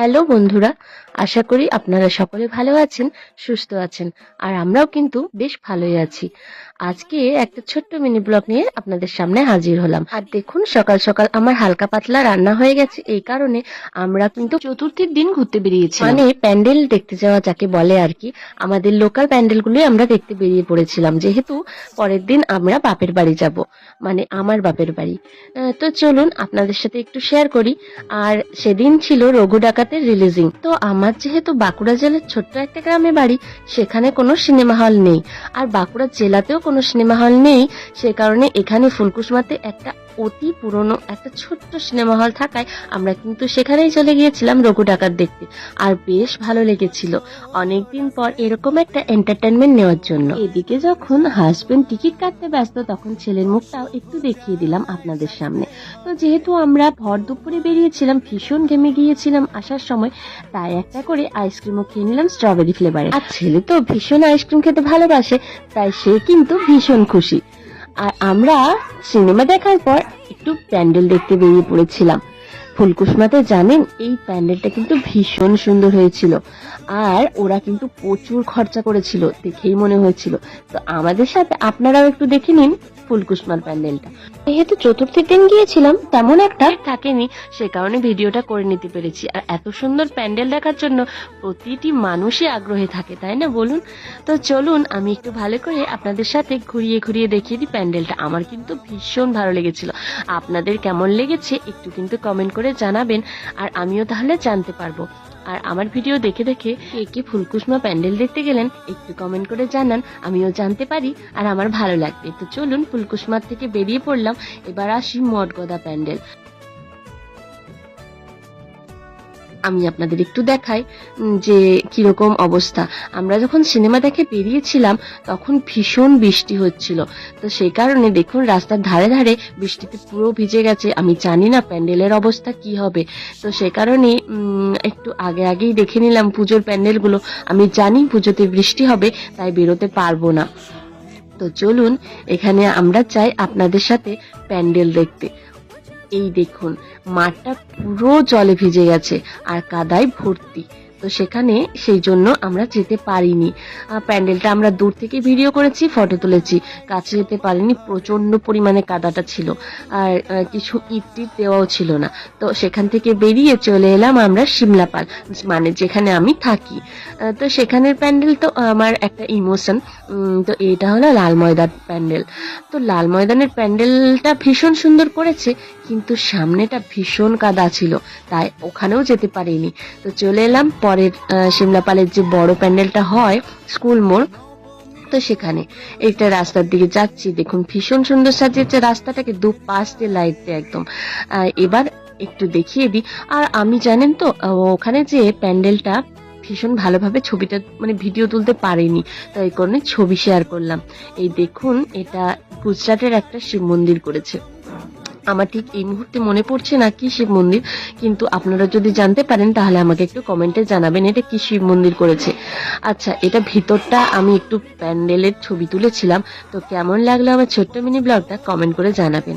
Hello বন্ধুরা, আশা করি আপনারা সকলে ভালো আছেন, সুস্থ আছেন। আর আমরাও কিন্তু বেশ ভালোই আছি। আজকে একটা ছোট্ট মিনি ব্লগ নিয়ে আপনাদের সামনে হাজির হলাম। আর দেখুন, সকাল সকাল আমার হালকা পাতলা রান্না হয়ে গেছে। এই কারণে আমরা কিন্তু চতুর্থীর দিন ঘুরতে বেরিয়েছি, মানে প্যান্ডেল দেখতে যাওয়া যাকে বলে আর কি। আমাদের লোকাল প্যান্ডেলগুলো আমরা দেখতে বেরিয়ে পড়েছিলাম, যেহেতু পরের দিন আমরা বাপের বাড়ি যাব, মানে আমার বাপের বাড়ি। তো চলুন আপনাদের সাথে একটু শেয়ার করি। আর সেদিন ছিল রঘু ডাকাতের রিলিজিং। তো আমার যেহেতু বাঁকুড়া জেলার ছোট্ট একটা গ্রামে বাড়ি, সেখানে কোনো সিনেমা হল নেই, আর বাঁকুড়া জেলাতেও কোনো সিনেমা হল নেই। সে কারণে এখানে ফুলকুসমাতে একটা অতি পুরনো একটা ছোট্ট সিনেমা হল থাকায় আমরা কিন্তু সেখানেই চলে গিয়েছিলাম রঘু ডাকাত দেখতে। আর বেশ ভালো লেগেছিল অনেকদিন পর এরকম একটা এন্টারটেনমেন্ট নেওয়ার জন্য। এদিকে যখন হাজবেন্ড টিকিট কাটতে ব্যস্ত, তখন ছেলের মুখটাও একটু দেখিয়ে দিলাম আপনাদের সামনে। তো যেহেতু আমরা ভর দুপুরে বেরিয়েছিলাম, ভীষণ ঘেমে গিয়েছিলাম আসার সময়, তাই একটা করে আইসক্রিমও খেয়ে নিলাম স্ট্রবেরি ফ্লেভারে। আর ছেলে তো ভীষণ আইসক্রিম খেতে ভালোবাসে, তাই সে কিন্তু ভীষণ খুশি। আর আমরা সিনেমা দেখার পর একটু প্যান্ডেল দেখতে বেরিয়ে পড়েছিলাম। ফুলকুসমাতে জানেন, এই প্যান্ডেলটা কিন্তু ভীষণ সুন্দর হয়েছিল, আর ওরা কিন্তু প্রচুর খরচা করেছিল, দেখেই মনে হয়েছিল। তো আমাদের সাথে আপনারাও একটু দেখে নিন ফুলকুসমার প্যান্ডেলটা। যেহেতু চতুর্থীর দিন গিয়েছিলাম, তেমন একটা থাকেনি, সে কারণে ভিডিওটা করে নিতে পেরেছি। আর এত সুন্দর প্যান্ডেল দেখার জন্য প্রতিটি মানুষই আগ্রহী থাকে, তাই না বলুন? তো চলুন আমি একটু ভালো করে আপনাদের সাথে ঘুরিয়ে ঘুরিয়ে দেখিয়ে দিই প্যান্ডেলটা। আমার কিন্তু ভীষণ ভালো লেগেছিল। আপনাদের কেমন লেগেছে একটু কিন্তু কমেন্ট করে জানাবেন, আর আমিও তাহলে জানতে পারবো। আর আমার ভিডিও দেখে দেখে কে কে ফুলকুসমা প্যান্ডেল দেখতে গেলেন একটু কমেন্ট করে জানান, আমিও জানতে পারি আর আমার ভালো লাগবে। তো চলুন ফুলকুসমার থেকে বেরিয়ে পড়লাম, এবার আসি মঠগদা প্যান্ডেল। আমি আপনাদের একটু দেখাই যে কিরকম অবস্থা। আমরা যখন সিনেমা দেখে বেরিয়েছিলাম তখন ভীষণ বৃষ্টি হচ্ছিল, তো সেই কারণে দেখুন রাস্তার ধারে ধারে বৃষ্টিতে পুরো ভিজে গেছে। আমি জানি না প্যান্ডেলের অবস্থা কি হবে, তো সে কারণে একটু আগে আগেই দেখে নিলাম পুজোর প্যান্ডেলগুলো। আমি জানি পুজোতে বৃষ্টি হবে, তাই বেরোতে পারবো না। তো চলুন এখানে আমরা চাই আপনাদের সাথে প্যান্ডেল দেখতে। এই দেখুন, মাঠটা পুরো জলে ভিজে গেছে আর কাদায় ভর্তি, তো সেখানে সেই জন্য আমরা যেতে পারিনি। প্যান্ডেলটা আমরা দূর থেকে ভিডিও করেছি, ফটো তুলেছি, কাছে যেতে পারিনি, প্রচন্ড পরিমাণে কাদাটা ছিল, আর কিছু ইট টিট দেওয়াও ছিল না। তো সেখান থেকে বেরিয়ে চলে এলাম আমরা সিমলাপাল, মানে যেখানে আমি থাকি। তো সেখানের প্যান্ডেল তো আমার একটা ইমোশন। তো এটা হলো লাল ময়দান প্যান্ডেল। তো লাল ময়দানের প্যান্ডেলটা ভীষণ সুন্দর করেছে, কিন্তু সামনেটা ভীষণ কাদা ছিল, তাই ওখানেও যেতে পারিনি। তো চলে এলাম পরের সিমলাপালের যে বড় প্যান্ডেলটা হয় স্কুল মোড়, তো সেখানে একটা রাস্তার দিকে যাচ্ছি। দেখুন ভীষণ সুন্দর সাজিয়েছে রাস্তাটাকে, দুপাশ দিয়ে লাইট দিয়ে একদম। এবার একটু দেখিয়ে দিই। আর আমি জানেন তো ওখানে যে প্যান্ডেলটা ভীষণ ভালোভাবে ছবিটা মানে ভিডিও তুলতে পারিনি, তো এই কারণে ছবি শেয়ার করলাম। এই দেখুন, এটা গুজরাটের একটা শিব মন্দির করেছে। আমার ঠিক এই মুহূর্তে মনে পড়ছে না কি শিব মন্দির, কিন্তু আপনারা যদি জানতে পারেন তাহলে আমাকে একটু কমেন্টে জানাবেন এটা কি শিব মন্দির করেছে। আচ্ছা, এটা ভিতরটা আমি একটু প্যান্ডেলের ছবি তুলেছিলাম। তো কেমন লাগলো আমার ছোট্ট মিনি ব্লগটা কমেন্ট করে জানাবেন।